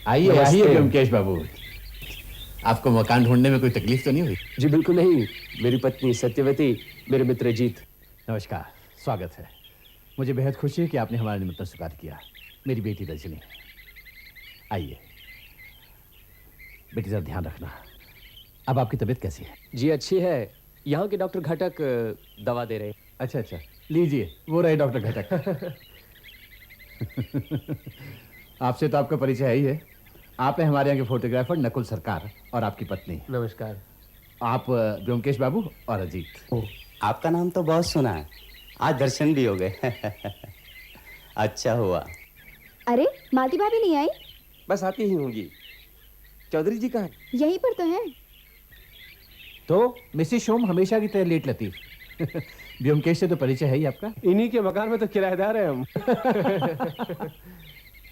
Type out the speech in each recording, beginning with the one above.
आइए आइए ब्योमकेश बाबू। आपको मकान ढूंढने में कोई तकलीफ तो नहीं हुई? जी बिल्कुल नहीं। मेरी पत्नी सत्यवती, मेरे मित्र जीत। नमस्कार, स्वागत है। मुझे बेहद खुशी है कि आपने हमारा निमंत्रण स्वीकार किया। मेरी बेटी रजनी। आइए बेटी, जरा ध्यान रखना। अब आपकी तबीयत कैसी है? जी अच्छी है। यहाँ के डॉक्टर घटक दवा दे रहे हैं। अच्छा अच्छा, लीजिए, वो रहे डॉक्टर घटक। आपसे तो आपका परिचय है ही है। आप हैं हमारे यहाँ के फोटोग्राफर नकुल सरकार और आपकी पत्नी। नमस्कार। आप ब्योमकेश बाबू और अजीत। आपका नाम तो बहुत सुना है, आज दर्शन भी हो गए। अच्छा हुआ। अरे मालती भाभी नहीं आई? बस आती ही होंगी। चौधरी जी कहाँ? यहीं पर तो हैं। तो मिसेस शोम हमेशा की तरह लेट लतीफ। ब्योमकेश से तो परिचय है ही आपका। इन्हीं के मकान में तो किराएदार है हम।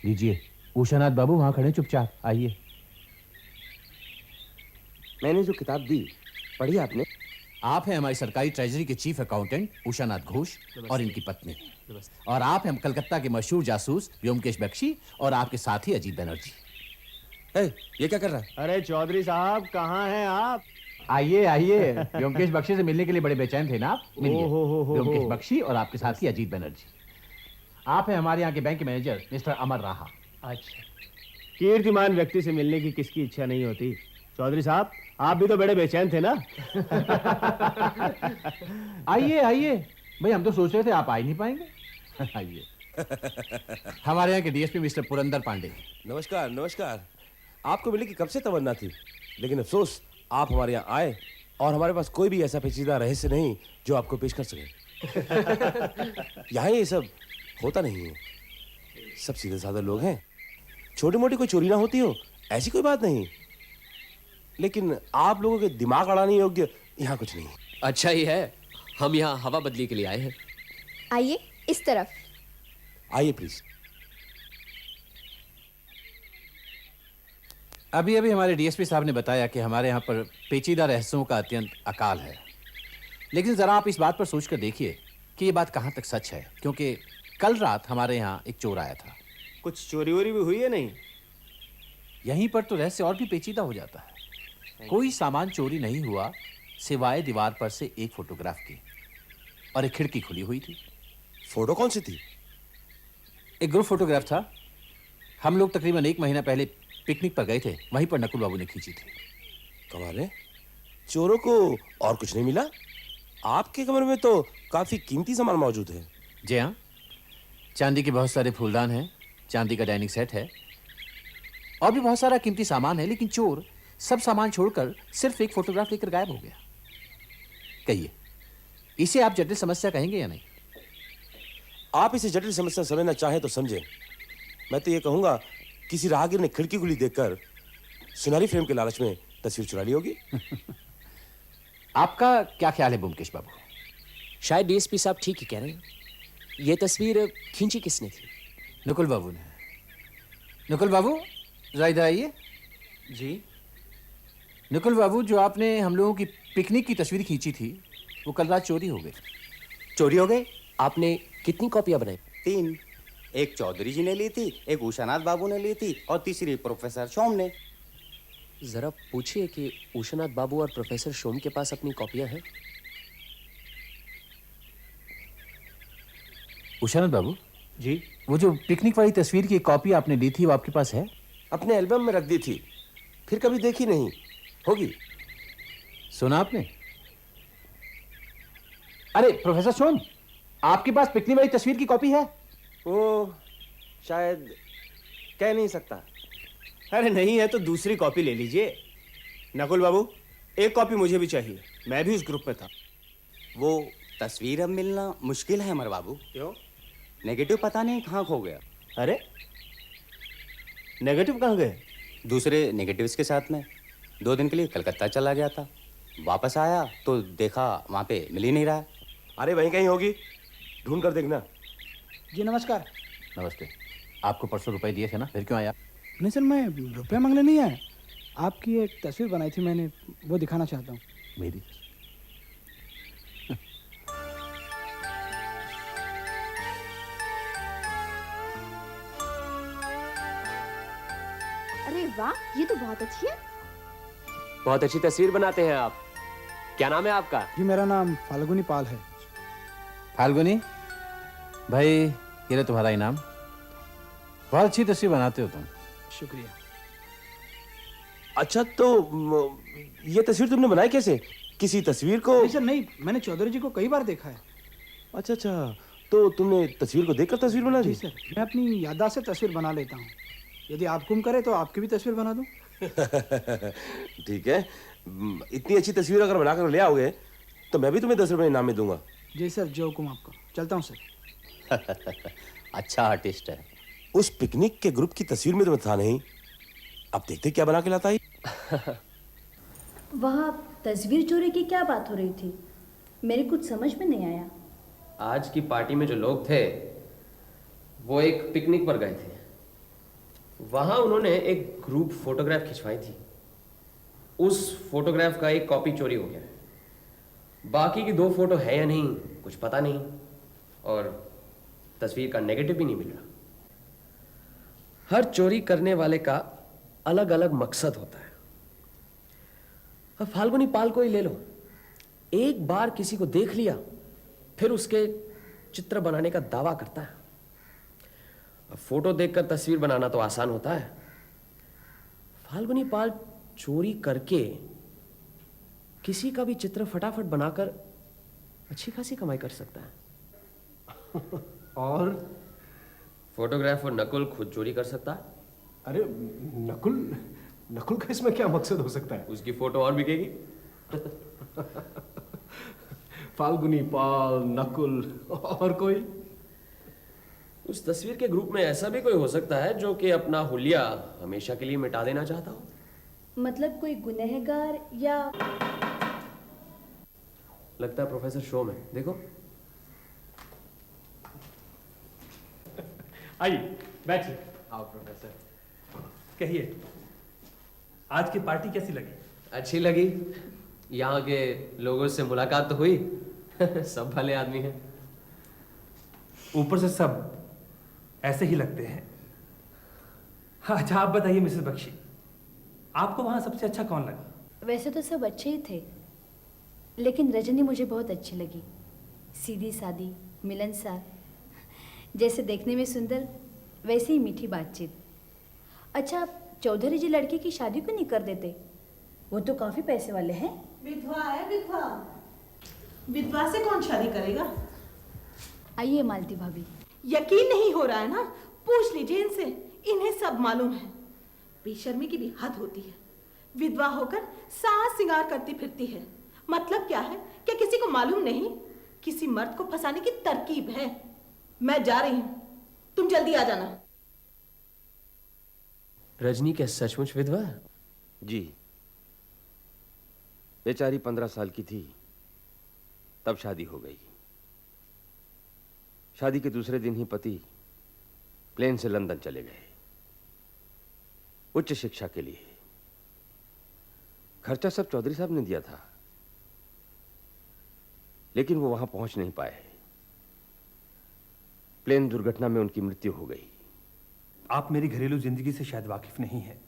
लीजिए, उषानाथ बाबू वहां खड़े चुपचाप, आइए। मैंने जो किताब दी पढ़ी आपने? आप हैं हमारी सरकारी ट्रेजरी के चीफ अकाउंटेंट उषानाथ घोष और इनकी पत्नी। और आप हैं कलकत्ता के मशहूर जासूस ब्योमकेश बख्शी और आपके साथी अजीत बनर्जी। ये क्या कर रहा है? अरे चौधरी साहब कहाँ हैं आप? आइए आइए। ब्योमकेश बख्शी से मिलने के लिए बड़े बेचैन थे ना आप? मिलिए। ब्योमकेश बख्शी और आपके साथी अजीत बनर्जी। आप हैं हमारे यहाँ के बैंक मैनेजर मिस्टर अमर राहा। अच्छा, कीर्तिमान व्यक्ति से मिलने की किसकी इच्छा नहीं होती। चौधरी साहब आप भी तो बड़े बेचैन थे ना। आइए आइए भाई, हम तो सोच रहे थे आप आ ही नहीं पाएंगे। आइए। हमारे यहाँ के डीएसपी मिस्टर पुरंदर पांडे। नमस्कार नमस्कार। आपको मिलने की कब से तमन्ना थी, लेकिन अफसोस आप हमारे यहाँ आए और हमारे पास कोई भी ऐसा पेचीदा रहस्य नहीं जो आपको पेश कर सके। यहाँ ये सब होता नहीं है, सब सीधे साधे लोग हैं। छोटी मोटी कोई चोरी ना होती हो ऐसी कोई बात नहीं, लेकिन आप लोगों के दिमाग अड़ाने योग्य यहाँ कुछ नहीं। अच्छा ही है, हम यहाँ हवा बदली के लिए आए हैं। आइए इस तरफ। आइए प्लीज। अभी अभी हमारे डीएसपी साहब ने बताया कि हमारे यहाँ पर पेचीदा रहस्यों का अत्यंत अकाल है। लेकिन जरा आप इस बात पर सोचकर देखिए कि ये बात कहाँ तक सच है, क्योंकि कल रात हमारे यहाँ एक चोर आया था। कुछ चोरी वोरी भी हुई है? नहीं। यहीं पर तो रहस्य और भी पेचीदा हो जाता है। कोई सामान चोरी नहीं हुआ सिवाय दीवार पर से एक फोटोग्राफ की, और एक खिड़की खुली हुई थी। फोटो कौन सी थी? एक ग्रुप फोटोग्राफ था। हम लोग तकरीबन 1 महीना पहले पिकनिक पर गए थे, वहीं पर नकुल बाबू ने खींची थी। कमाल है, चोरों को और कुछ नहीं मिला। आपके कमरे में तो काफी कीमती सामान मौजूद है। जी हाँ, चांदी के बहुत सारे फूलदान हैं, चांदी का डाइनिंग सेट है और भी बहुत सारा कीमती सामान है। लेकिन चोर सब सामान छोड़कर सिर्फ एक फोटोग्राफ लेकर गायब हो गया। कहिए, इसे आप जटिल समस्या कहेंगे या नहीं? आप इसे जटिल समस्या समझना चाहें तो समझें। मैं तो ये कहूंगा, किसी राहगीर ने खिड़की खुली देखकर सुनहरी फ्रेम के लालच में तस्वीर चुरा ली होगी। आपका क्या ख्याल है ब्योमकेश बाबू? शायद डीएसपी साहब ठीक ही कह रहे हैं। ये तस्वीर खींची किसने थी? नकुल बाबू ने। नकुल बाबू जरा इधर आइए। जी। नकुल बाबू, जो आपने हम लोगों की पिकनिक की तस्वीर खींची थी वो कल रात चोरी हो गई। चोरी हो गए? आपने कितनी कॉपियां बनाई? 3। एक चौधरी जी ने ली थी, एक उषानाथ बाबू ने ली थी और तीसरी प्रोफेसर शोम ने। जरा पूछिए कि उषानाथ बाबू और प्रोफेसर शोम के पास अपनी कॉपियां हैं। उषानाथ बाबू जी। वो जो पिकनिक वाली तस्वीर की कॉपी आपने ली थी वो आपके पास है? अपने एल्बम में रख दी थी, फिर कभी देखी नहीं होगी। सुना आपने? अरे प्रोफेसर शोम, आपके पास पिकनिक वाली तस्वीर की कॉपी है? वो शायद कह नहीं सकता। अरे नहीं है तो दूसरी कॉपी ले लीजिए। नकुल बाबू, एक कॉपी मुझे भी चाहिए, मैं भी उस ग्रुप में था। वो तस्वीर अब मिलना मुश्किल है अमर बाबू। क्यों? नेगेटिव पता नहीं कहाँ खो गया। अरे नेगेटिव कहाँ गए? दूसरे नेगेटिव्स के साथ में 2 दिन के लिए कलकत्ता चला गया था। वापस आया तो देखा वहाँ पे मिल ही नहीं रहा। अरे वहीं कहीं होगी, ढूंढ कर देखना। जी नमस्कार। नमस्ते। आपको परसों रुपए दिए थे ना, फिर क्यों आया? नहीं सर, मैं रुपये मांगने नहीं आया। आपकी एक तस्वीर बनाई थी मैंने, वो दिखाना चाहता हूँ। मेरी? अरे वाह, ये तो बहुत अच्छी है। बहुत अच्छी तस्वीर बनाते हैं आप। क्या नाम है आपका? जी मेरा नाम फाल्गुनी पाल है। फाल्गुनी भाई, ये रहा तुम्हारा इनाम। बहुत अच्छी तस्वीर बनाते हो तुम। शुक्रिया। अच्छा तो ये तस्वीर तुमने बनाई कैसे? किसी तस्वीर को? नहीं सर नहीं, मैंने चौधरी जी को कई बार देखा है। अच्छा अच्छा, तो तुमने तस्वीर को देखकर तस्वीर बना जी दी? सर, मैं अपनी याददाश्त से तस्वीर बना लेता हूँ। यदि आप हुक्म करें तो आपकी भी तस्वीर बना दूँ। ठीक है, इतनी अच्छी तस्वीर अगर बनाकर ले आओगे तो मैं भी तुम्हें 10 रुपए इनाम में दूंगा। जी सर, जो हुक्म आपका। चलता हूँ सर। अच्छा आर्टिस्ट है। उस पिकनिक के ग्रुप की तस्वीर में तो मैं था नहीं, अब देखते क्या बना के लाता है। वहाँ तस्वीर चोरी की क्या बात हो रही थी? मेरे कुछ समझ में नहीं आया। आज की पार्टी में जो लोग थे वो एक पिकनिक पर गए थे। वहां उन्होंने एक ग्रुप फोटोग्राफ खिंचवाई थी। उस फोटोग्राफ का एक कॉपी चोरी हो गया है। बाकी की 2 फोटो है या नहीं कुछ पता नहीं, और तस्वीर का नेगेटिव भी नहीं मिल रहा। हर चोरी करने वाले का अलग अलग मकसद होता है। अब फाल्गुनी पाल को ही ले लो। एक बार किसी को देख लिया फिर उसके चित्र बनाने का दावा करता है। अब फोटो देखकर तस्वीर बनाना तो आसान होता है। फाल्गुनी पाल चोरी करके किसी का भी चित्र फटाफट बनाकर अच्छी खासी कमाई कर सकता है। और फोटोग्राफर नकुल खुद चोरी कर सकता है। अरे नकुल, नकुल का इसमें क्या मकसद हो सकता है? उसकी फोटो और बिकेगी। फाल्गुनी पाल, नकुल और कोई? उस तस्वीर के ग्रुप में ऐसा भी कोई हो सकता है जो कि अपना हुलिया हमेशा के लिए मिटा देना चाहता हो। मतलब कोई गुनहगार या... लगता है प्रोफेसर शो में, देखो। आइए बैठिए। आओ प्रोफेसर। कहिए, आज की पार्टी कैसी लगी? अच्छी लगी। यहाँ के लोगों से मुलाकात तो हुई। सब भले आदमी हैं। ऊपर से सब ऐसे ही लगते हैं। अच्छा आप बताइए मिसेस बख्शी, आपको वहां सबसे अच्छा कौन लगा? वैसे तो सब अच्छे ही थे, लेकिन रजनी मुझे बहुत अच्छी लगी। सीधी सादी, मिलनसार, जैसे देखने में सुंदर वैसे ही मीठी बातचीत। अच्छा, चौधरी जी लड़के की शादी क्यों नहीं कर देते? वो तो काफी पैसे वाले हैं। विधवा है, विधवा। विधवा से कौन शादी करेगा? आइए मालती भाभी। यकीन नहीं हो रहा है ना? पूछ लीजिए इनसे, इन्हें सब मालूम है। बेशर्मी की भी हद होती है। विधवा होकर सास सिंगार करती फिरती है। मतलब क्या है? क्या किसी को मालूम नहीं? किसी मर्द को फंसाने की तरकीब है। मैं जा रही हूं, तुम जल्दी आ जाना। रजनी क्या सचमुच विधवा है? जी, बेचारी 15 साल की थी तब शादी हो गई। शादी के दूसरे दिन ही पति प्लेन से लंदन चले गए उच्च शिक्षा के लिए। खर्चा सब चौधरी साहब ने दिया था, लेकिन वो वहां पहुंच नहीं पाए। प्लेन दुर्घटना में उनकी मृत्यु हो गई। आप मेरी घरेलू जिंदगी से शायद वाकिफ नहीं है।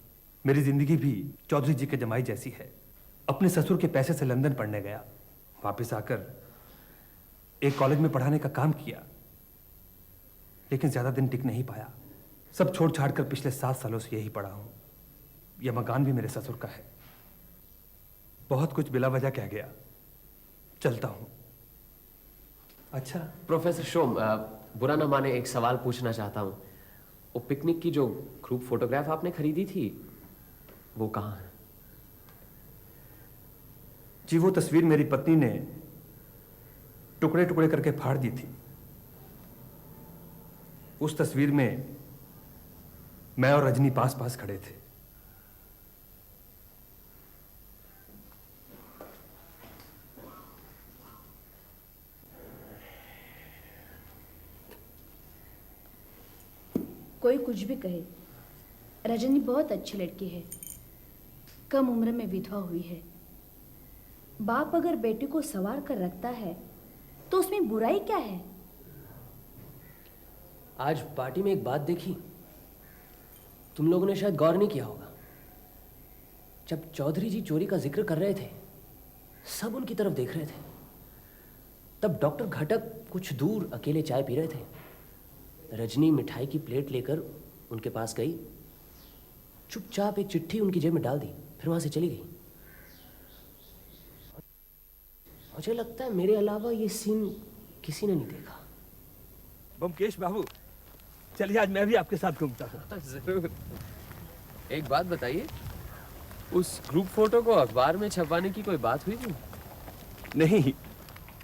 मेरी जिंदगी भी चौधरी जी के जमाई जैसी है। अपने ससुर के पैसे से लंदन पढ़ने गया, वापस आकर एक कॉलेज में पढ़ाने का काम किया, लेकिन ज्यादा दिन टिक नहीं पाया। सब छोड़ छाड़ कर पिछले 7 सालों से यही पढ़ा हूं। यह मकान भी मेरे ससुर का है। बहुत कुछ बिला वजह कह गया, चलता हूं। अच्छा प्रोफेसर शोम, बुरा ना माने, एक सवाल पूछना चाहता हूं। वो पिकनिक की जो ग्रुप फोटोग्राफ आपने खरीदी थी वो कहाँ है? जी वो तस्वीर मेरी पत्नी ने टुकड़े टुकड़े करके फाड़ दी थी। उस तस्वीर में मैं और रजनी पास पास खड़े थे। कोई कुछ भी कहे, रजनी बहुत अच्छी लड़की है। कम उम्र में विधवा हुई है। बाप अगर बेटी को संवार कर रखता है तो उसमें बुराई क्या है? आज पार्टी में एक बात देखी, तुम लोगों ने शायद गौर नहीं किया होगा। जब चौधरी जी चोरी का जिक्र कर रहे थे, सब उनकी तरफ देख रहे थे। तब डॉक्टर घटक कुछ दूर अकेले चाय पी रहे थे। रजनी मिठाई की प्लेट लेकर उनके पास गई, चुपचाप एक चिट्ठी उनकी जेब में डाल दी, फिर वहां से चली गई। मुझे लगता है मेरे अलावा ये सीन किसी ने नहीं देखा। बमकेश बाबू, चलिए आज मैं भी आपके साथ घूमता हूँ। जरूर। एक बात बताइए, उस ग्रुप फोटो को अखबार में छपवाने की कोई बात हुई थी? नहीं,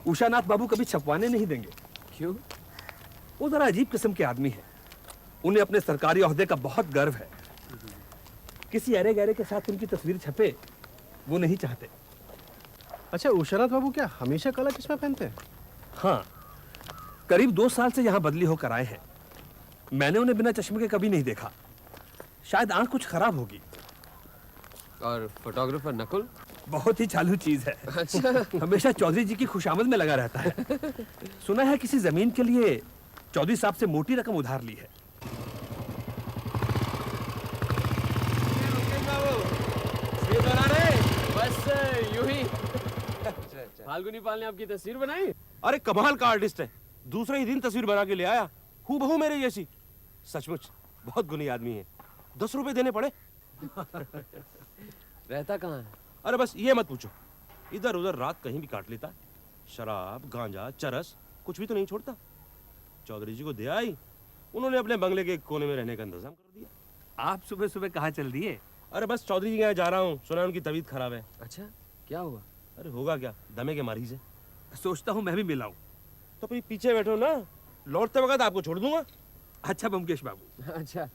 उषानाथ बाबू कभी छपवाने नहीं देंगे। क्यों? वो जरा अजीब किस्म के आदमी हैं। उन्हें अपने सरकारी ओहदे का बहुत गर्व है। किसी अरे गहरे के साथ उनकी तस्वीर छपे वो नहीं चाहते। अच्छा, उषानाथ बाबू क्या हमेशा काला चश्मा पहनते हैं? हाँ, करीब 2 साल से यहाँ बदली होकर आए हैं। मैंने उन्हें बिना चश्मे के कभी नहीं देखा। शायद आंख कुछ खराब होगी। और फोटोग्राफर नकुल? बहुत ही चालू चीज है। अच्छा। हमेशा चौधरी जी की खुशामद में लगा रहता है। सुना है किसी जमीन के लिए चौधरी साहब से मोटी रकम उधार ली है। बस यूं ही। फाल्गुनी पाल ने आपकी तस्वीर बनाई? अरे कमाल का आर्टिस्ट है, दूसरे ही दिन तस्वीर बना के ले आया, हूबहू मेरे जैसी। सचमुच बहुत गुनी आदमी है। 10 रुपए देने पड़े। रहता कहाँ है? अरे बस ये मत पूछो, इधर उधर रात कहीं भी काट लेता। शराब, गांजा, चरस कुछ भी तो नहीं छोड़ता। चौधरी जी को दे आई, उन्होंने अपने बंगले के कोने में रहने का इंतजाम कर दिया। आप सुबह सुबह कहाँ चल दिए? अरे बस चौधरी जी के यहाँ जा रहा हूँ, सुना है उनकी तबीयत खराब है। अच्छा, क्या हुआ? अरे होगा क्या, दमे के मरीज है। सोचता हूँ मैं भी मिलाऊं। तो फिर पीछे बैठो ना, लौटते वक्त आपको छोड़ दूंगा। अच्छा बमकेश बाबू। अच्छा,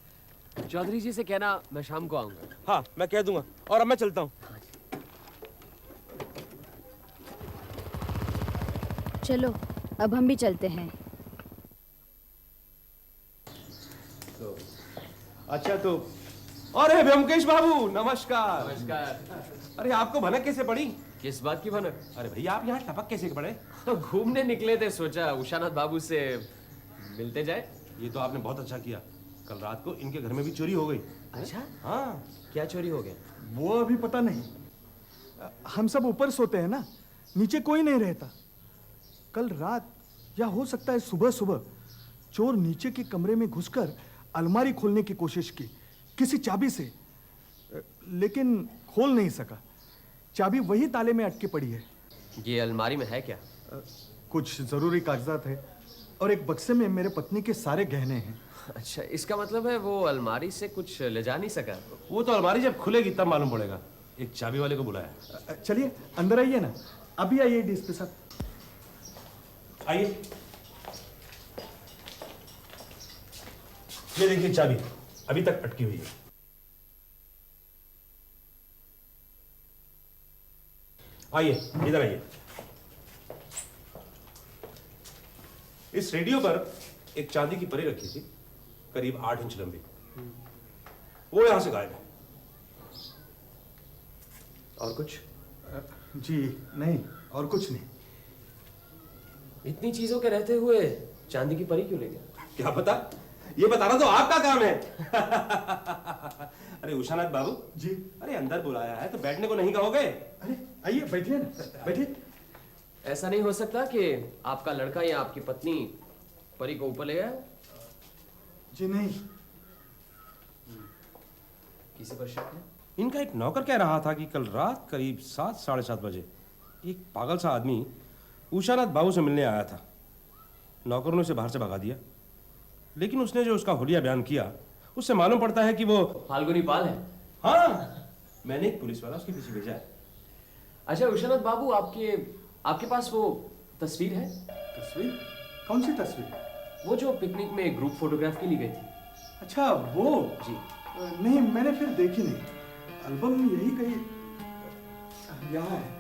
चौधरी जी से कहना मैं शाम को आऊंगा। हाँ मैं कह दूंगा, और अब मैं चलता हूँ। चलो अब हम भी चलते हैं। अच्छा तो अरे ब्योमकेश बाबू, नमस्कार। नमस्कार। अरे आपको भनक कैसे पड़ी? किस बात की भनक? अरे भैया आप यहाँ टपक कैसे पड़े? घूमने निकले थे, सोचा उषानाथ बाबू से मिलते जाए। ये तो आपने बहुत अच्छा किया। कल रात को इनके घर में भी चोरी हो गई। अच्छा, हाँ। क्या चोरी हो गया? वो अभी पता नहीं। हम सब ऊपर सोते हैं ना, नीचे कोई नहीं रहता। कल रात या हो सकता है सुबह सुबह चोर नीचे के कमरे में घुसकर अलमारी खोलने की कोशिश की किसी चाबी से, लेकिन खोल नहीं सका। चाबी वही ताले में अटकी पड़ी है। ये अलमारी में है क्या? कुछ जरूरी कागजात है और एक बक्से में मेरे पत्नी के सारे गहने हैं। अच्छा, इसका मतलब है वो अलमारी से कुछ ले जा नहीं सका। वो तो अलमारी जब खुलेगी तब मालूम पड़ेगा। एक चाबी वाले को बुलाया। चलिए अंदर आइए ना, अभी आइए डीएसपी साहब। आइए, ये देखिए चाबी अभी तक अटकी हुई है। आइए इधर आइए। इस रेडियो पर एक चांदी की परी रखी थी, करीब 8 इंच लंबी। वो यहां से गायब है। और कुछ? जी नहीं, और कुछ नहीं। इतनी चीजों के रहते हुए चांदी की परी क्यों ले गया? क्या पता, ये बताना तो आपका काम है। अरे उषानाथ बाबू जी। अरे अंदर बुलाया है तो बैठने को नहीं कहोगे? अरे आइए, बैठिए ना, बैठिए। ऐसा नहीं हो सकता कि आपका लड़का या आपकी पत्नी परी को ऊपर ले गया? जी नहीं। किसी पर शक है? इनका एक नौकर कह रहा था कि कल रात करीब 7 साढ़े 7 बजे एक पागल सा आदमी उषानाथ बाबू से मिलने आया था। नौकर ने उसे बाहर से भगा दिया, लेकिन उसने जो उसका हुलिया बयान किया उससे मालूम पड़ता है कि वो फाल्गुनी पाल है। हाँ, मैंने एक पुलिस वाला उसके पीछे भेजा है। अच्छा उषानाथ बाबू, आपके पास वो तस्वीर है? तस्वीर? कौन सी तस्वीर? वो जो पिकनिक में ग्रुप फोटोग्राफ के लिए गई थी। अच्छा वो जी। नहीं, मैंने फिर देखी नहीं। एल्बम यही कहीं यहाँ है।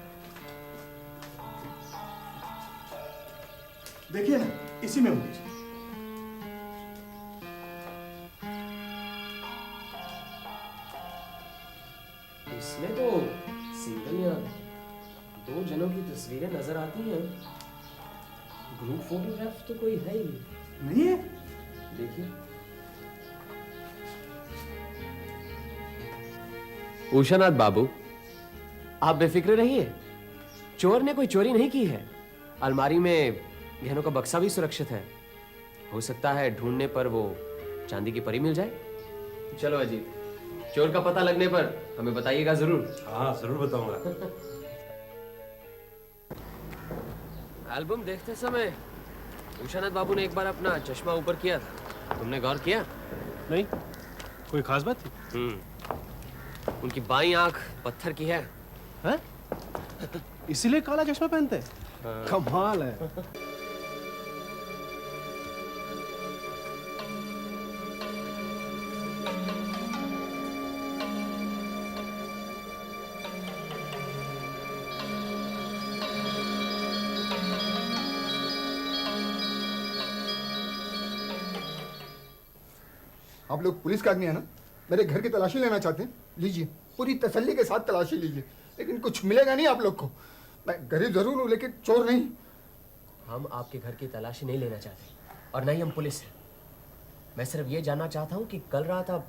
देखिए ना, इसी में होगी। इसमें तो सिंगल या 2 जनों की तस्वीरें नजर आती हैं। ग्रुप फोटोग्राफ तो कोई है ही नहीं है। देखिए, उषानाथ बाबू, आप बेफिक्र रहिए, चोर ने कोई चोरी नहीं की है। अलमारी में गहनों का बक्सा भी सुरक्षित है। हो सकता है ढूंढने पर वो चांदी की परी मिल जाए। चलो अजीत, चोर का पता लगने पर हमें बताइएगा जरूर। हाँ जरूर बताऊंगा। एल्बम देखते समय उषानाथ बाबू ने एक बार अपना चश्मा ऊपर किया था, तुमने गौर किया? नहीं, कोई खास बात थी? उनकी बाईं आंख पत्थर की है। हैं? इसीलिए काला चश्मा पहनते हैं? कमाल है। आप लोग पुलिस का आदमी है ना, मेरे घर की तलाशी लेना चाहते हैं? लीजिए, पूरी तसल्ली के साथ तलाशी लीजिए, लेकिन कुछ मिलेगा नहीं आप लोग को। मैं गरीब जरूर हूँ लेकिन चोर नहीं। हम आपके घर की तलाशी नहीं लेना चाहते और न ही हम पुलिस हैं। मैं सिर्फ ये जानना चाहता हूँ कि कल रात आप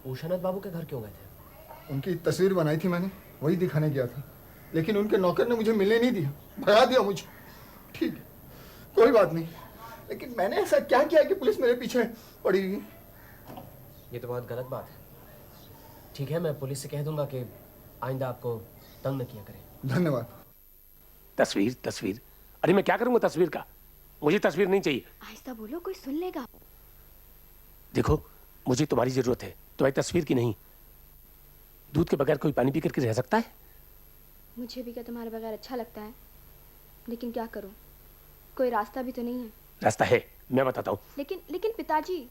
उषानाथ बाबू के घर क्यों गए थे? उनकी तस्वीर बनाई थी मैंने, वही दिखाने गया था, लेकिन उनके नौकर ने मुझे मिलने नहीं दिया, भगा दिया मुझे। ठीक है, कोई बात नहीं, लेकिन मैंने ऐसा क्या किया कि पुलिस मेरे पीछे पड़ी हुई? ये तो बहुत गलत बात है। ठीक है, मैं पुलिस से कह दूंगा कि आइंदा आपको तंग न किया करें। धन्यवाद। तस्वीर तस्वीर, अरे मैं क्या करूंगा तस्वीर का? मुझे तस्वीर नहीं चाहिए। आहिस्ता बोलो, कोई सुन लेगा। देखो, मुझे तुम्हारी जरूरत है, तुम्हारी तस्वीर की नहीं। दूध के बगैर कोई पानी पी करके रह सकता है? मुझे भी क्या तुम्हारे बगैर अच्छा लगता है, लेकिन क्या करूं, कोई रास्ता भी तो नहीं है। रास्ता है, मैं बताता हूँ। लेकिन पिताजी।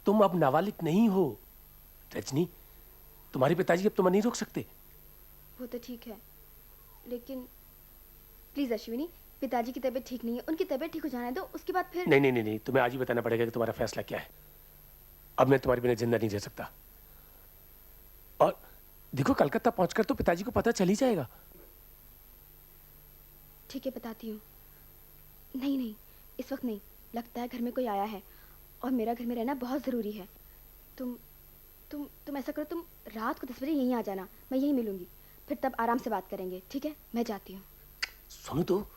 तुम अब नाबालिग नहीं हो रजनी, तुम्हारे पिताजी अब तुम्हें नहीं रोक सकते। वो तो ठीक है, लेकिन प्लीज अश्विनी, पिताजी की तबीयत ठीक नहीं है, उनकी तबीयत ठीक हो जाने दो, उसके बाद फिर। नहीं नहीं नहीं नहीं, तुम्हें आज ही बताना पड़ेगा कि तुम्हारा फैसला क्या है। अब मैं तुम्हारे बिना जिंदा नहीं रह सकता। और देखो, कलकत्ता पहुंचकर तो पिताजी को पता चल ही जाएगा। ठीक है, बताती हूँ। नहीं, इस वक्त नहीं, लगता है घर में कोई आया है और मेरा घर में रहना बहुत जरूरी है। तुम ऐसा करो, तुम रात को 10 बजे यहीं आ जाना, मैं यहीं मिलूंगी, फिर तब आराम से बात करेंगे। ठीक है, मैं जाती हूँ। सुनो तो,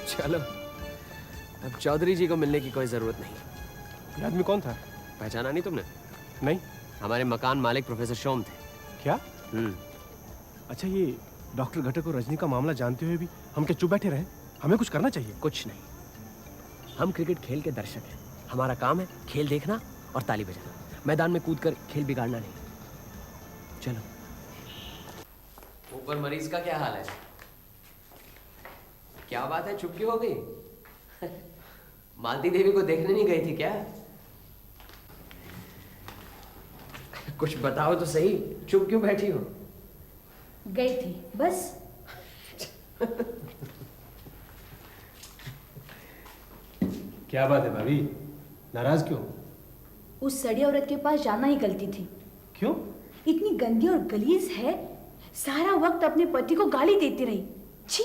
चलो, अब चौधरी जी को मिलने की कोई जरूरत नहीं। ये आदमी कौन था? पहचाना नहीं तुमने? नहीं। हमारे मकान मालिक प्रोफेसर शोम थे। क्या? अच्छा, ये डॉक्टर घटक और रजनी का मामला जानते हुए भी हम क्या चुप बैठे रहे? हमें कुछ करना चाहिए। कुछ नहीं, हम क्रिकेट खेल के दर्शक हैं। हमारा काम है खेल देखना और ताली बजाना, मैदान में कूदकर खेल बिगाड़ना नहीं। चलो। ऊपर मरीज का क्या हाल है? क्या बात है, चुप क्यों हो गई? मालती देवी को देखने नहीं गई थी क्या? कुछ बताओ तो सही, चुप क्यों बैठी हो? गई थी बस। क्या बात है भाभी, नाराज क्यों? उस सड़ी औरत के पास जाना ही गलती थी। क्यों? इतनी गंदी और गलीज है, सारा वक्त अपने पति को गाली देती रही। छी।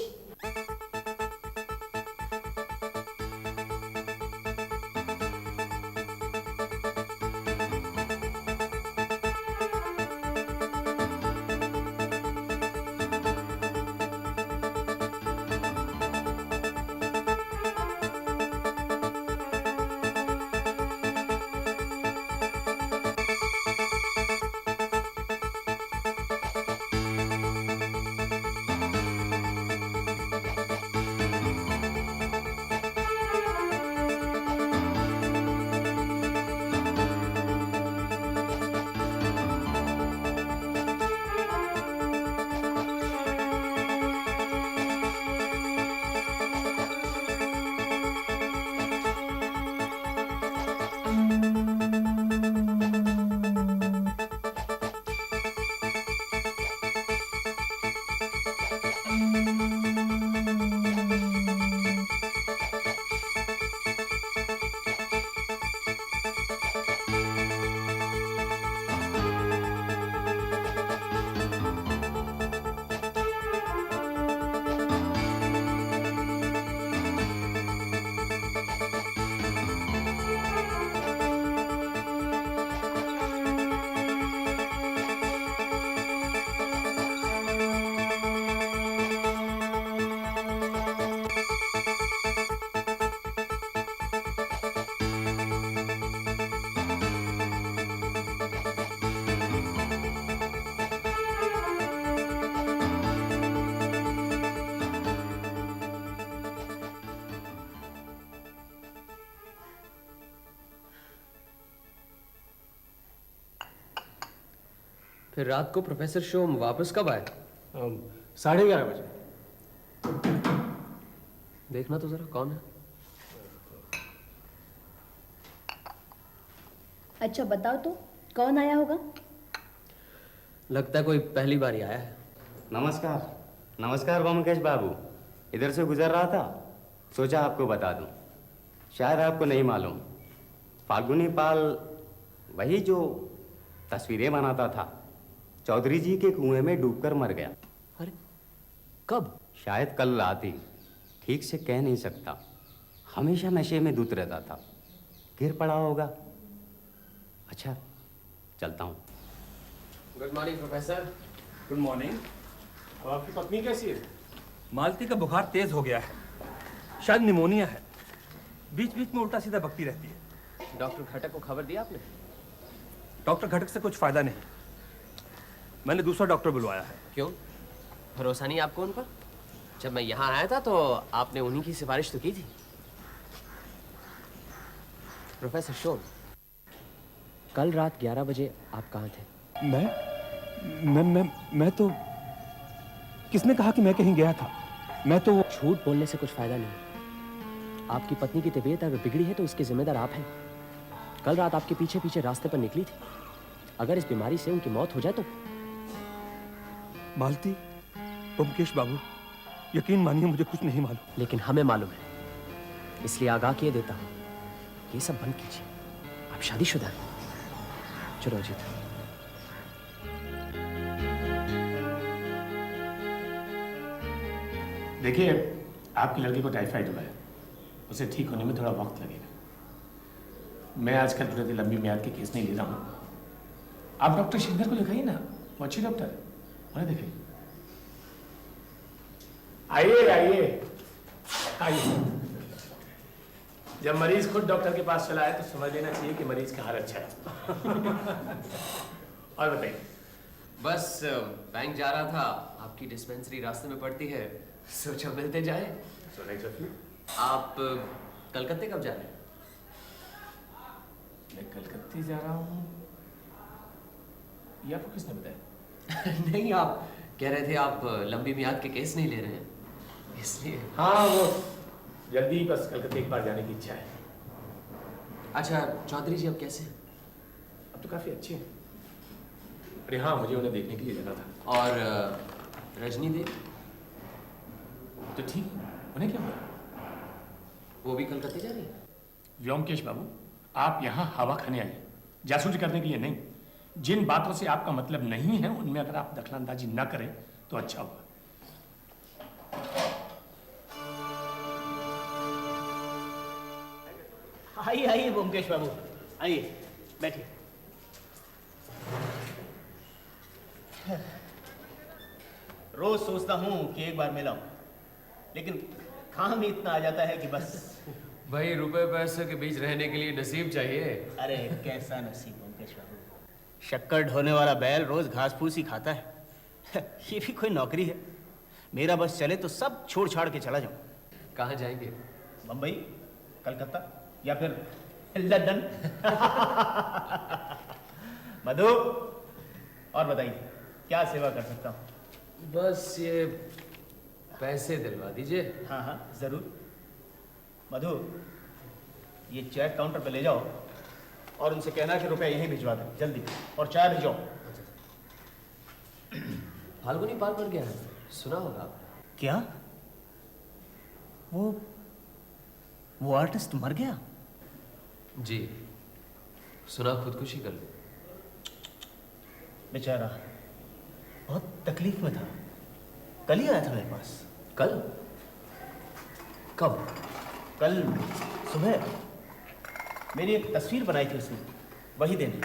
फिर रात को प्रोफेसर शोम वापस कब आए? 11:30 बजे। देखना तो जरा कौन है। अच्छा बताओ तो, कौन आया होगा? लगता है कोई पहली बार ही आया है। नमस्कार। नमस्कार ब्योमकेश बाबू। इधर से गुजर रहा था, सोचा आपको बता दूं। शायद आपको नहीं मालूम, फाल्गुनी पाल वही जो तस्वीरें बनाता था, चौधरी जी के कुएं में डूबकर मर गया। अरे कब? शायद कल रात ही, ठीक से कह नहीं सकता। हमेशा नशे में धुत रहता था, गिर पड़ा होगा। अच्छा, चलता हूँ। Good morning professor. Good morning. अब आपकी पत्नी कैसी है? मालती का बुखार तेज हो गया है, शायद निमोनिया है। बीच बीच में उल्टा सीधा बकती रहती है। डॉक्टर घटक को खबर दी आपने? डॉक्टर घटक से कुछ फायदा नहीं, मैंने दूसरा डॉक्टर बुलवाया है। क्यों, भरोसा नहीं आपको उन पर? जब मैं यहाँ आया था तो आपने उन्हीं की सिफारिश तो की थी। प्रोफेसर शोम, कल रात 11 बजे आप कहाँ थे? मैं तो, किसने कहा कि मैं कहीं गया था? मैं तो झूठ बोलने से कुछ फायदा नहीं। आपकी पत्नी की तबीयत अगर बिगड़ी है तो इसके जिम्मेदार आप हैं। कल रात आपके पीछे पीछे रास्ते पर निकली थी। अगर इस बीमारी से उनकी मौत हो जाए तो? मालती, ब्योमकेश बाबू, यकीन मानिए मुझे कुछ नहीं मालूम। लेकिन हमें मालूम है, इसलिए आगाह किए देता हूँ, ये सब बंद कीजिए। आप शादीशुदा हैं। चलो अजीत। देखिए, आपकी लड़की को टाइफाइड हुआ है, उसे ठीक होने में थोड़ा वक्त लगेगा। मैं आजकल थोड़ी लंबी म्याद के केस नहीं ले रहा हूँ। आप डॉक्टर शिंदर को दिखाइए ना, वो अच्छे डॉक्टर है, उन्हें देखिए। आइए आइए आइए। जब मरीज खुद डॉक्टर के पास चला है तो समझ लेना चाहिए कि मरीज का हाल अच्छा है। और बताइए। बस बैंक जा रहा था, आपकी डिस्पेंसरी रास्ते में पड़ती है, सोचा मिलते जाए। आप कलकत्ते कब जा रहे हैं? मैं कलकत्ते जा रहा हूँ, ये आपको किसने बताया? नहीं, आप कह रहे थे आप लंबी मियाद के केस नहीं ले रहे हैं, इसलिए। हाँ, वो जल्दी बस कलकत्ते एक बार जाने की इच्छा है। अच्छा, चौधरी जी अब कैसे हैं? अब तो काफी अच्छे हैं। अरे हाँ, मुझे उन्हें देखने के लिए जाना था। और रजनी देवी? तो ठीक है, उन्हें क्या हुआ? वो भी कलकत्ते जा रही है? व्योमकेश बाबू, आप यहाँ हवा खाने आए, जासूसी करने के लिए नहीं। जिन बातों से आपका मतलब नहीं है उनमें अगर आप दखलंदाजी ना करें तो अच्छा होगा। आइए आइए ब्योमकेश बाबू, आइए बैठिए। रोज सोचता हूँ कि एक बार मिलाऊं, लेकिन काम ही इतना आ जाता है कि बस। भाई, रुपए पैसे के बीच रहने के लिए नसीब चाहिए। अरे कैसा नसीब ब्योमकेश बाबू, शक्कर ढोने वाला बैल रोज घास फूस ही खाता है। ये भी कोई नौकरी है? मेरा बस चले तो सब छोड़ छाड़ के चला जाऊं। कहाँ जाएंगे? बम्बई, कलकत्ता या फिर लंदन। मधु, और बताइए क्या सेवा कर सकता हूँ? बस ये पैसे दिलवा दीजिए। हाँ हाँ जरूर। मधु, ये चेक काउंटर पे ले जाओ और उनसे कहना कि रुपए यहीं भिजवा दें जल्दी, और चाय भिजवाओ। फाल्गुनी पाल मर गया है, सुना होगा आप? क्या? वो आर्टिस्ट मर गया? जी, सुना खुदकुशी कर ली। बेचारा बहुत तकलीफ में था, कल ही आया था मेरे पास। कल? कब? कल सुबह मेरी एक तस्वीर बनाई थी उसने, वही देने।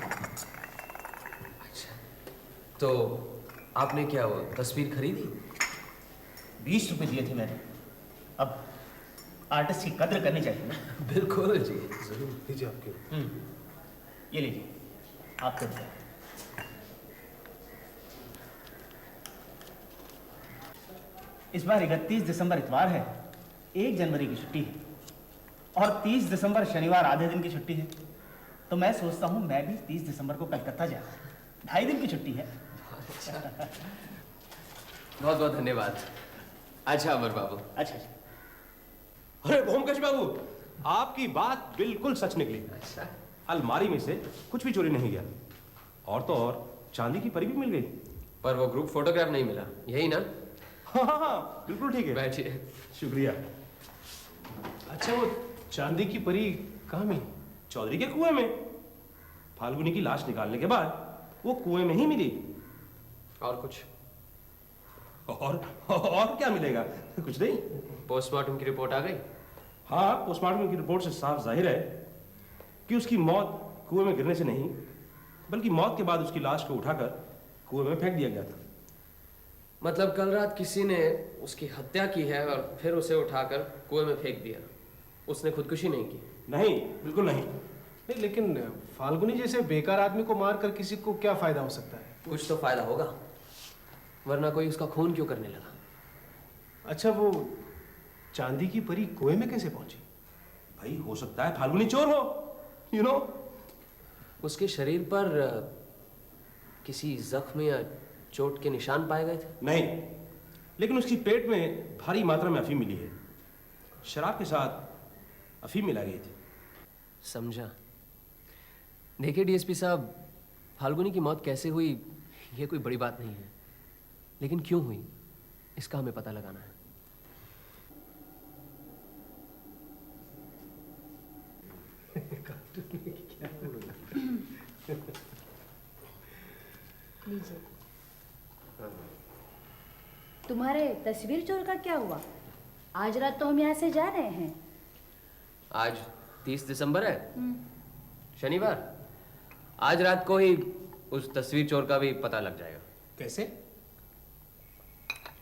अच्छा, तो आपने क्या वो तस्वीर खरीदी? 20 रुपए दिए थे मैंने। अब आर्टिस्ट की कद्र करनी चाहिए ना। बिल्कुल जी, जरूर दीजिए आपके। ये लीजिए आपके रुपए। इस बार 31 दिसंबर इतवार है, 1 जनवरी की छुट्टी है और 30 दिसंबर शनिवार आधे दिन की छुट्टी है। तो मैं सोचता हूँ मैं भी 30 दिसंबर को कलकत्ता जाऊँ, 2.5 दिन की छुट्टी है। बहुत बहुत धन्यवाद। अच्छा अमर बाबू। अच्छा अरे ओमकेश बाबू, आपकी बात बिल्कुल सच निकली। अच्छा, अलमारी में से कुछ भी चोरी नहीं गया, और तो और चांदी की परी भी मिल गई। पर वो ग्रुप फोटोग्राफ नहीं मिला, यही ना? हाँ हाँ हाँ, बिल्कुल ठीक है। बैठिए। शुक्रिया। अच्छा, वो चांदी की परी कहाँ मिली? चौधरी के कुएं में। फाल्गुनी की लाश निकालने के बाद वो कुएं में ही मिली। और कुछ? और क्या मिलेगा? कुछ नहीं। पोस्टमार्टम की रिपोर्ट आ गई? हाँ, पोस्टमार्टम की रिपोर्ट से साफ जाहिर है कि उसकी मौत कुएं में गिरने से नहीं, बल्कि मौत के बाद उसकी लाश को उठाकर कुएं में फेंक दिया गया था। मतलब कल रात किसी ने उसकी हत्या की है और फिर उसे उठाकर कुएं में फेंक दिया। उसने खुदकुशी नहीं की? नहीं, बिल्कुल नहीं। नहीं, लेकिन फाल्गुनी जैसे बेकार आदमी को मारकर किसी को क्या फायदा हो सकता है? कुछ तो फायदा होगा, वरना कोई उसका खून क्यों करने लगा? अच्छा, वो चांदी की परी कुएं में कैसे पहुंची? भाई, हो सकता है फाल्गुनी चोर हो, यू नो। उसके शरीर पर किसी जख्म या चोट के निशान पाए गए थे? नहीं, लेकिन उसकी पेट में भारी मात्रा में अफीम मिली है। शराब के साथ अफीम मिला गई थी। समझा। देखिए डीएसपी साहब, फाल्गुनी की मौत कैसे हुई ये कोई बड़ी बात नहीं है, लेकिन क्यों हुई इसका हमें पता लगाना है। लीजिए। तुम्हारे तस्वीर चोर का क्या हुआ? आज रात तो हम यहाँ से जा रहे हैं। आज 30 दिसंबर है, शनिवार। आज रात को ही उस तस्वीर चोर का भी पता लग जाएगा। कैसे?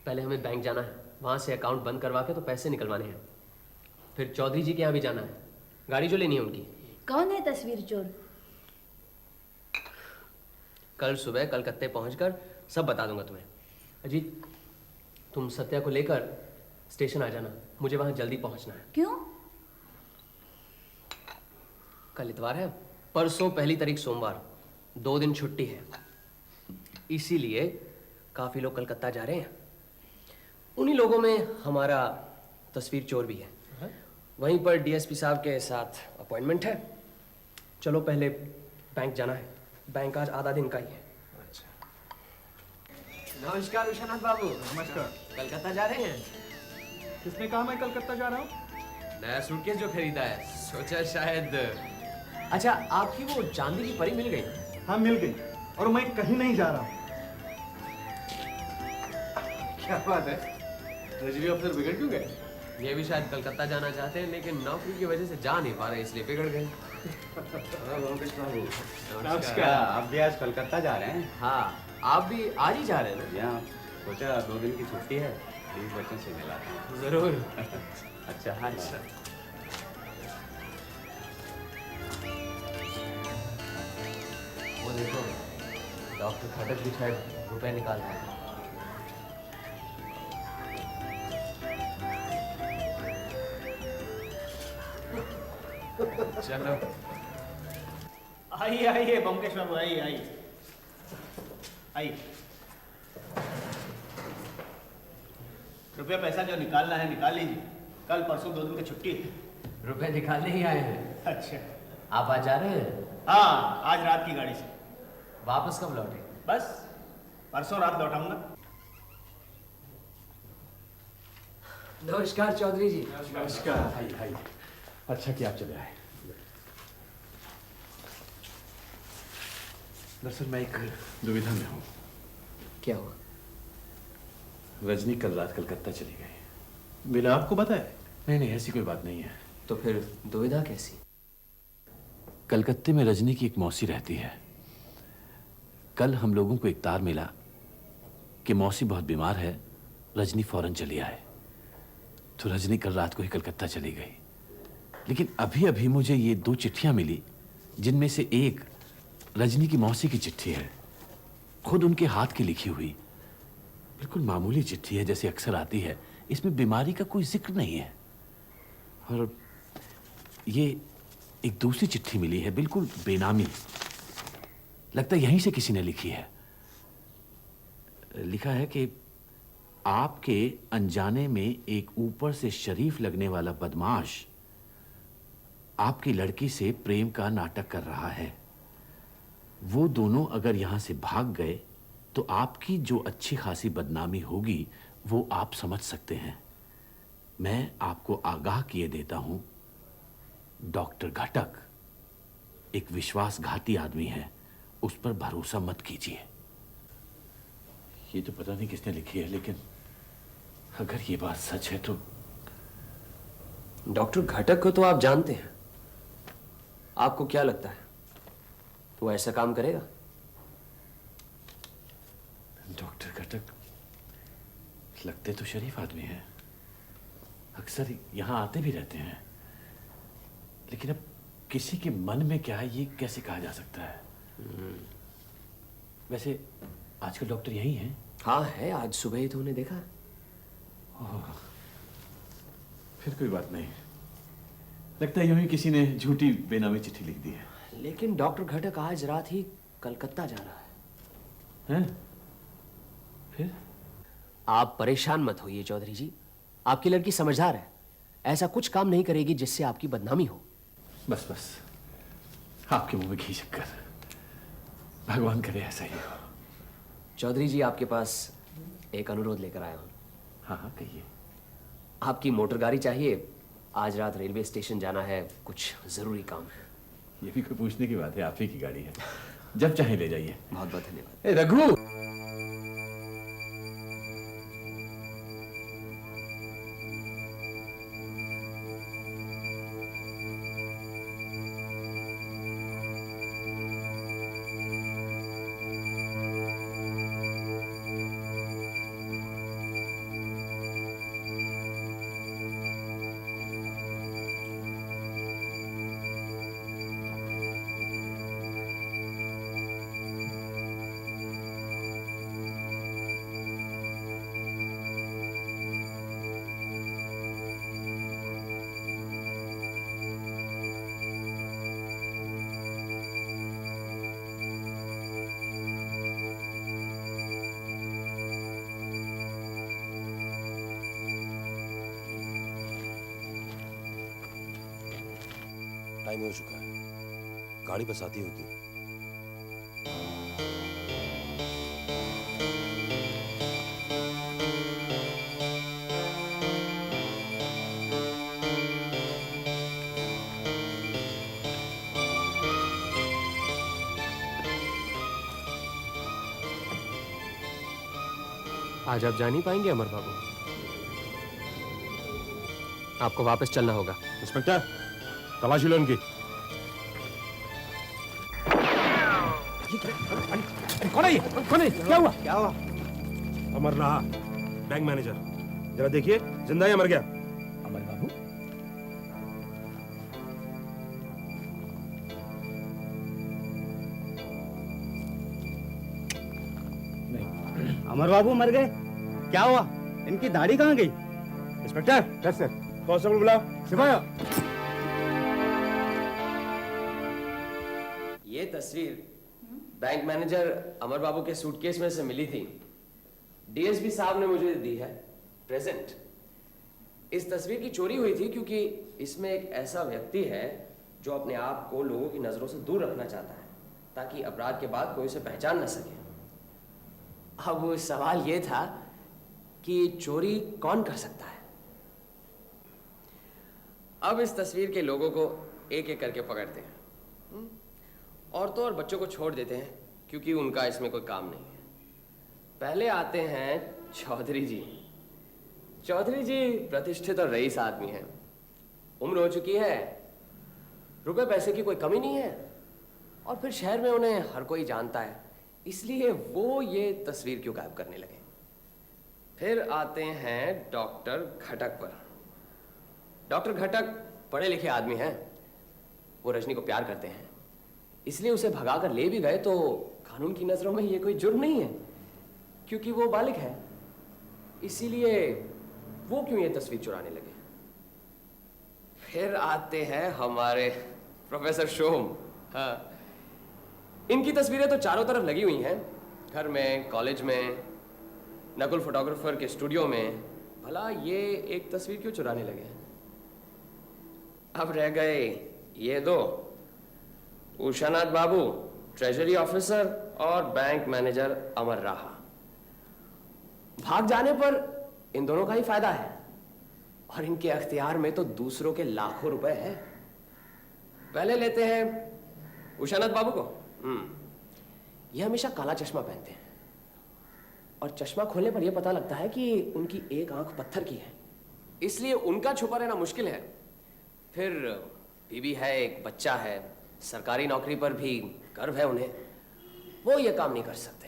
पहले हमें बैंक जाना है, वहां से अकाउंट बंद करवा के तो पैसे निकलवाने हैं। फिर चौधरी जी के यहाँ भी जाना है, गाड़ी जो लेनी है उनकी। कौन है तस्वीर चोर? कल सुबह कलकत्ते पहुंचकर सब बता दूंगा तुम्हें। अजीत, तुम सत्या को लेकर स्टेशन आ जाना, मुझे वहां जल्दी पहुंचना है। क्यों? कल इतवार है, परसों 1 तारीख सोमवार, 2 दिन छुट्टी है, इसीलिए काफी लोग कलकत्ता जा रहे हैं। उन्हीं लोगों में हमारा तस्वीर चोर भी है। वहीं पर डीएसपी साहब के साथ अपॉइंटमेंट है। चलो पहले बैंक जाना है, बैंक आज आधा दिन का ही है। नमस्कार विश्वनाथ बाबू। नमस्कार। कलकत्ता जा रहे हैं? किसने कहा मैं कलकत्ता जा रहा हूँ? नया सूटकेस जो खरीदा है, सोचा शायद। अच्छा, आपकी वो चांदी की परी मिल गई? हाँ, मिल गई, और मैं कहीं नहीं जा रहा हूँ। क्या बात है, रजनी अफसर बिगड़ क्यों गए? ये भी शायद कलकत्ता जाना चाहते हैं, लेकिन नौकरी की वजह से जा नहीं पा रहे, इसलिए बिगड़ गए। नमस्कार। आप भी आज कलकत्ता जा रहे हैं? हाँ, आप भी आज ही जा रहे हैं ना? यहाँ सोचा 2 दिन की छुट्टी है, प्लीज बच्चों से मिलाता हूँ। जरूर। अच्छा हाँ। वो देखो, डॉक्टर खटक भी शायद रुपए निकाल रहे हैं। चलो आइए आइए बमकेश बाबू, आइए आइए आइए। रुपया पैसा जो निकालना है निकाल लीजिए, कल परसों 2 दिन की छुट्टी है। रुपए निकालने ही आए हैं? अच्छा। आप आज जा रहे हैं? हाँ, आज रात की गाड़ी से। वापस कब लौटे? बस परसों रात लौटाऊंगा। नमस्कार चौधरी जी। नमस्कार। हाय हाय, अच्छा कि आप चले आए। दरअसल मैं एक दुविधा में हूँ। क्या हुआ? रजनी कल रात कलकत्ता चली गई। बिना आपको बताए? नहीं नहीं, ऐसी कोई बात नहीं है। तो फिर दुविधा कैसी? कलकत्ते में रजनी की एक मौसी रहती है। कल हम लोगों को एक तार मिला कि मौसी बहुत बीमार है, रजनी फौरन चली आए। तो रजनी कल रात को ही कलकत्ता चली गई। लेकिन अभी अभी मुझे ये 2 चिट्ठियां मिली, जिनमें से एक रजनी की मौसी की चिट्ठी है, खुद उनके हाथ की लिखी हुई। बिल्कुल मामूली चिट्ठी है, जैसे अक्सर आती है। इसमें बीमारी का कोई जिक्र नहीं है। और ये एक दूसरी चिट्ठी मिली है, बिल्कुल बेनामी। लगता है यहीं से किसी ने लिखी है। लिखा है कि आपके अनजाने में एक ऊपर से शरीफ लगने वाला बदमाश आपकी लड़की से प्रेम का नाटक कर रहा है। वो दोनों अगर यहां से भाग गए तो आपकी जो अच्छी खासी बदनामी होगी वो आप समझ सकते हैं। मैं आपको आगाह किए देता हूं, डॉक्टर घटक एक विश्वासघाती आदमी है, उस पर भरोसा मत कीजिए। ये तो पता नहीं किसने लिखी है, लेकिन अगर ये बात सच है तो। डॉक्टर घटक को तो आप जानते हैं, आपको क्या लगता है वो ऐसा काम करेगा? डॉक्टर घटक लगते तो शरीफ आदमी हैं, अक्सर यहां आते भी रहते हैं, लेकिन अब किसी के मन में क्या है ये कैसे कहा जा सकता है? वैसे आजकल डॉक्टर यही हैं? हाँ है, आज सुबह ही तो उन्हें देखा। फिर कोई बात नहीं, लगता है यूं ही किसी ने झूठी बेनामी चिट्ठी लिख दी है। लेकिन डॉक्टर घटक आज रात ही कलकत्ता जा रहा है। हैं? फिर? आप परेशान मत होइए चौधरी जी, आपकी लड़की समझदार है, ऐसा कुछ काम नहीं करेगी जिससे आपकी बदनामी हो। बस बस, आपके मुंह में घी शक्कर, भगवान करे ऐसा ही हो। चौधरी जी आपके पास एक अनुरोध लेकर आया हूं। हाँ हाँ कहिए। आपकी मोटर गाड़ी चाहिए, आज रात रेलवे स्टेशन जाना है, कुछ जरूरी काम है। ये भी कोई पूछने की बात है, आप ही की गाड़ी है, जब चाहे ले जाइए। बहुत बहुत धन्यवाद। ए रघु, टाइम हो चुका है, गाड़ी बस आती होगी। आज आप जा नहीं पाएंगे अमर बाबू, आपको वापस चलना होगा। इंस्पेक्टर, तलाशी लो इनकी। कौन है ये? कौन है? क्या हुआ? क्या हुआ? अमर रहा, बैंक मैनेजर। जरा देखिए, जिंदा या मर गया? अमर बाबू, अमर बाबू मर गए? क्या हुआ? इनकी दाढ़ी कहाँ गई? Inspector, yes sir. कांस्टेबल बुलाओ। सिपाही, ये तस्वीर बैंक मैनेजर अमर बाबू के सूटकेस में से मिली थी, डीएसपी साहब ने मुझे दी है, प्रेजेंट। इस तस्वीर की चोरी हुई थी क्योंकि इसमें एक ऐसा व्यक्ति है जो अपने आप को लोगों की नजरों से दूर रखना चाहता है ताकि अपराध के बाद कोई उसे पहचान न सके। अब वो सवाल ये था कि चोरी कौन कर सकता है। अब इस तस्वीर के लोगों को एक एक करके पकड़ते हैं, औरतों और बच्चों को छोड़ देते हैं क्योंकि उनका इसमें कोई काम नहीं है। पहले आते हैं चौधरी जी। चौधरी जी प्रतिष्ठित और रईस आदमी हैं, उम्र हो चुकी है, रुपए पैसे की कोई कमी नहीं है, और फिर शहर में उन्हें हर कोई जानता है, इसलिए वो ये तस्वीर क्यों गायब करने लगे। फिर आते हैं डॉक्टर घटक पर। डॉक्टर घटक पढ़े लिखे आदमी हैं, वो रजनी को प्यार करते हैं, इसलिए उसे भगा कर ले भी गए तो कानून की नजरों में ये कोई जुर्म नहीं है क्योंकि वो बालिग है, इसीलिए वो क्यों ये तस्वीर चुराने लगे। फिर आते हैं हमारे प्रोफेसर शोम। हाँ, इनकी तस्वीरें तो चारों तरफ लगी हुई हैं, घर में, कॉलेज में, नकुल फोटोग्राफर के स्टूडियो में भला ये एक तस्वीर क्यों चुराने लगे? अब रह गए ये दो, उषानाथ बाबू ट्रेजरी ऑफिसर और बैंक मैनेजर अमर राहा। भाग जाने पर इन दोनों का ही फायदा है और इनके अख्तियार में तो दूसरों के लाखों रुपए हैं। पहले लेते हैं उषानाथ बाबू को। ये हमेशा काला चश्मा पहनते हैं और चश्मा खोलने पर यह पता लगता है कि उनकी एक आंख पत्थर की है, इसलिए उनका छुपा रहना मुश्किल है। फिर बीवी है, एक बच्चा है, सरकारी नौकरी पर भी गर्व है उन्हें, वो ये काम नहीं कर सकते।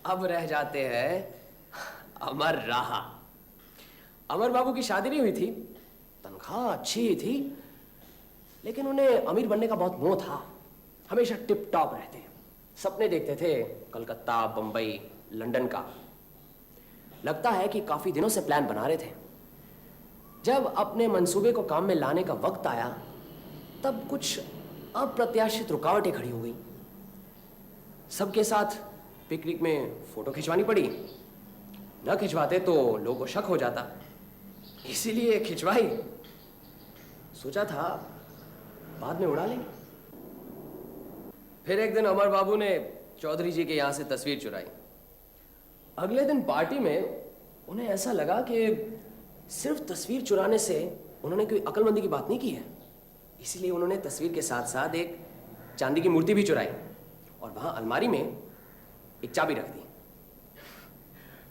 अब रह जाते हैं अमर राहा। अमर बाबू की शादी नहीं हुई थी, तनख्वाह अच्छी ही थी, लेकिन उन्हें अमीर बनने का बहुत मोह था। हमेशा टिप टॉप रहते, सपने देखते थे कलकत्ता, बंबई, लंदन का। लगता है कि काफी दिनों से प्लान बना रहे थे। जब अपने मंसूबे को काम में लाने का वक्त आया, तब कुछ अप्रत्याशित रुकावटें खड़ी हो गई। सबके साथ पिकनिक में फोटो खिंचवानी पड़ी। न खिंचवाते तो लोगों को शक हो जाता, इसीलिए खिंचवाई। सोचा था बाद में उड़ा लेंगे। फिर एक दिन अमर बाबू ने चौधरी जी के यहां से तस्वीर चुराई। अगले दिन पार्टी में उन्हें ऐसा लगा कि सिर्फ तस्वीर चुराने से उन्होंने कोई अक्लमंदी की बात नहीं की है, इसलिए उन्होंने तस्वीर के साथ साथ एक चांदी की मूर्ति भी चुराई और वहां अलमारी में एक चाबी रख दी।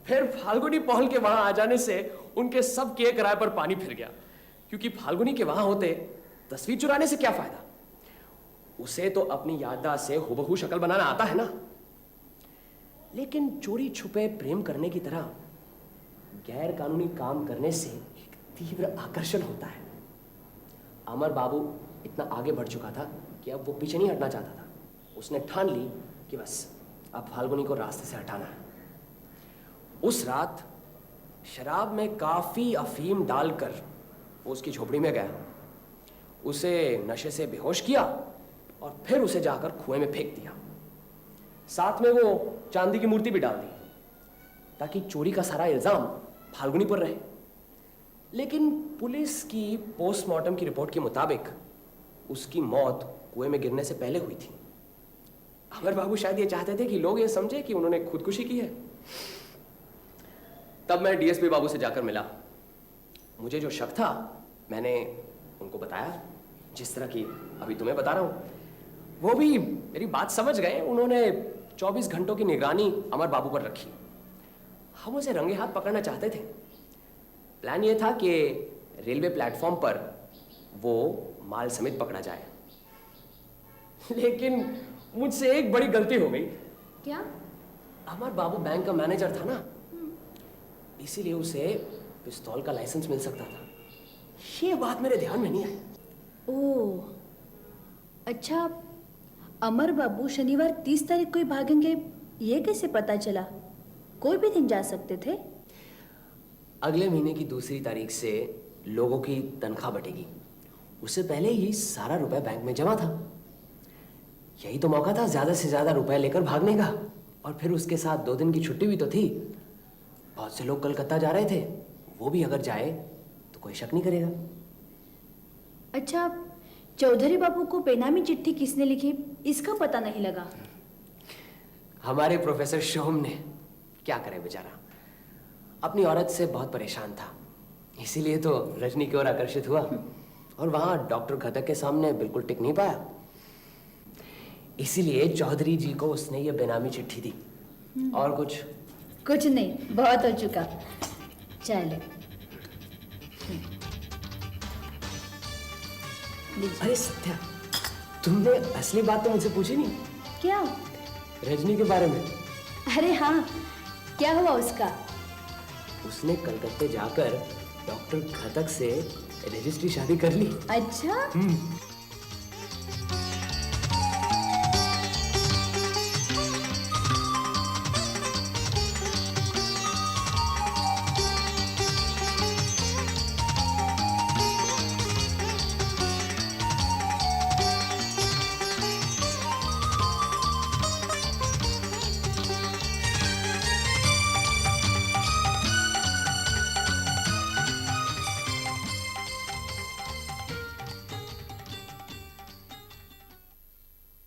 फिर फाल्गुनी पहल के वहां आ जाने से उनके सब किए किराए पर पानी फिर गया, क्योंकि फाल्गुनी के वहां होते तस्वीर चुराने से क्या फायदा? उसे तो अपनी याददाश्त से हुबहू शक्ल बनाना आता है ना। लेकिन चोरी छुपे प्रेम करने की तरह गैर कानूनी काम करने से एक तीव्र आकर्षण होता है। अमर बाबू इतना आगे बढ़ चुका था कि अब वो पीछे नहीं हटना चाहता था। उसने ठान ली कि बस अब फाल्गुनी को रास्ते से हटाना है। उस रात शराब में काफी अफीम डालकर वो उसकी झोपड़ी में गया, उसे नशे से बेहोश किया और फिर उसे जाकर कुएं में फेंक दिया। साथ में वो चांदी की मूर्ति भी डाल दी ताकि चोरी का सारा इल्जाम फाल्गुनी पर रहे। लेकिन पुलिस की पोस्टमार्टम की रिपोर्ट के मुताबिक उसकी मौत कुएं में गिरने से पहले हुई थी। अमर बाबू शायद ये चाहते थे कि लोग ये समझे कि उन्होंने खुदकुशी की है। तब मैं डीएसपी बाबू से जाकर मिला। मुझे जो शक था मैंने उनको बताया, जिस तरह की अभी तुम्हें बता रहा हूं। वो भी मेरी बात समझ गए। उन्होंने 24 घंटों की निगरानी अमर बाबू पर रखी। हम उसे रंगे हाथ पकड़ना चाहते थे। प्लान ये था कि रेलवे प्लेटफॉर्म पर वो माल समेत पकड़ा जाए। लेकिन मुझसे एक बड़ी गलती हो गई। क्या? अमर बाबू बैंक का मैनेजर था ना, इसीलिए उसे पिस्तौल का लाइसेंस मिल सकता था। ये बात मेरे ध्यान में नहीं आई। ओह, अच्छा, अमर बाबू शनिवार 30 तारीख को ही भागेंगे, ये कैसे पता चला? कोई भी दिन जा सकते थे। अगले महीने की 2 तारीख से लोगों की तनख्वाह बटेगी। उससे पहले ही सारा रुपए बैंक में जमा था। यही तो मौका था ज्यादा से ज्यादा रुपए लेकर भागने का। और फिर उसके साथ 2 दिन की छुट्टी भी तो थी। बहुत से लोग कलकत्ता जा रहे थे, वो भी अगर जाए तो कोई शक नहीं करेगा। अच्छा, चौधरी बाबू को बेनामी चिट्ठी किसने लिखी, इसका पता नहीं लगा। हमारे प्रोफेसर शोम ने। क्या करे बेचारा, अपनी औरत से बहुत परेशान था, इसीलिए तो रजनी की ओर आकर्षित हुआ और वहां डॉक्टर घटक के सामने बिल्कुल टिक नहीं पाया। इसीलिए चौधरी जी को उसने ये बेनामी चिट्ठी दी। और कुछ नहीं, बहुत हो चुका। चले। अरे सत्या, तुमने असली बात तो मुझसे पूछी नहीं। क्या? रजनी के बारे में। अरे हाँ, क्या हुआ उसका? उसने कलकत्ते जाकर डॉक्टर घटक से रजिस्ट्री शादी कर ली। अच्छा?